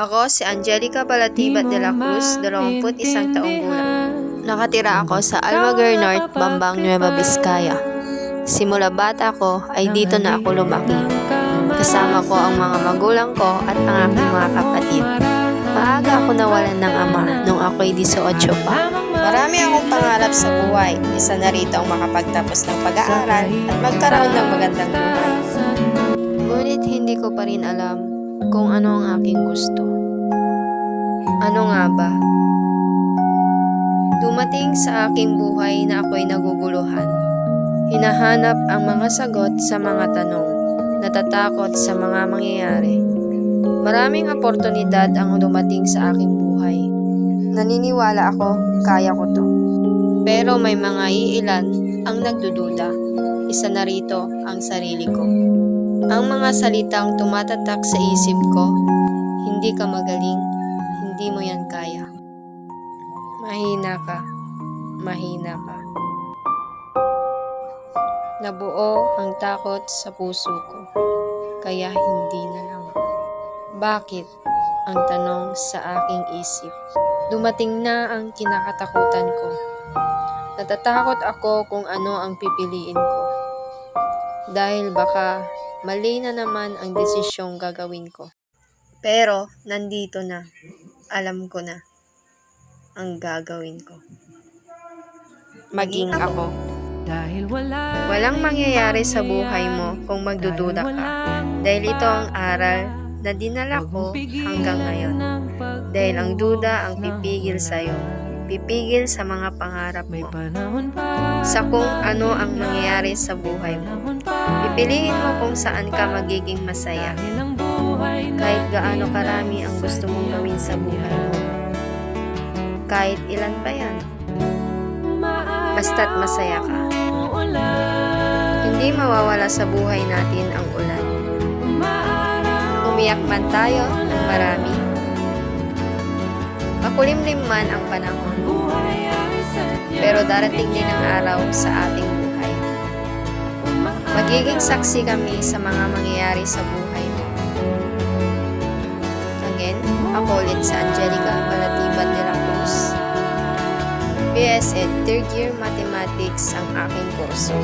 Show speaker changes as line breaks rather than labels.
Ako si Angelica Balatibat de la Cruz, 21 taong gulang. Nakatira ako sa Almaguer North, Bambang, Nueva Vizcaya. Simula bata ko ay dito na ako lumaki. Kasama ko ang mga magulang ko at ang aking mga kapatid. Maaga ako nawalan ng ama nung ako'y 18 pa. Marami akong pangarap sa buhay. Isa na rito ang makapagtapos ng pag-aaral at magkaroon ng magandang buhay. Ngunit hindi ko pa rin alam kung ano ang aking gusto. Ano nga ba? Dumating sa aking buhay na ako'y naguguluhan. Hinahanap ang mga sagot sa mga tanong. Natatakot sa mga mangyayari. Maraming oportunidad ang dumating sa aking buhay. Naniniwala ako, kaya ko to. Pero may mga iilan ang nagdududa. Isa na rito ang sarili ko. Ang mga salitang tumatatak sa isip ko, hindi ka magaling, hindi mo yan kaya. Mahina ka, mahina ka. Nabuo ang takot sa puso ko, kaya hindi na lang. Bakit? Ang tanong sa aking isip. Dumating na ang kinakatakutan ko. Natatakot ako kung ano ang pipiliin ko. Dahil baka mali na naman ang desisyong gagawin ko. Pero nandito na. Alam ko na ang gagawin ko. Maging ako. Walang mangyayari sa buhay mo kung magdududa ka. Dahil ito ang aral na dinala ko hanggang ngayon. Dahil ang duda ang pipigil sa'yo. Pipigil sa mga pangarap mo. Sa kung ano ang mangyayari sa buhay mo. Pipiliin mo kung saan ka magiging masaya. Kahit gaano karami ang gusto mong gawin sa buhay mo. Kahit ilan pa yan. Basta't masaya ka. Hindi mawawala sa buhay natin ang ulan. Umiyak man tayo ng marami. Makulimlim man ang panahon. Pero darating din ang araw sa ating buhay. Magiging saksi kami sa mga mangyayari sa buhay mo. Again, ako ulit si Angelica Balatibat de la Cruz. BSED 3rd Year Mathematics ang aking kurso.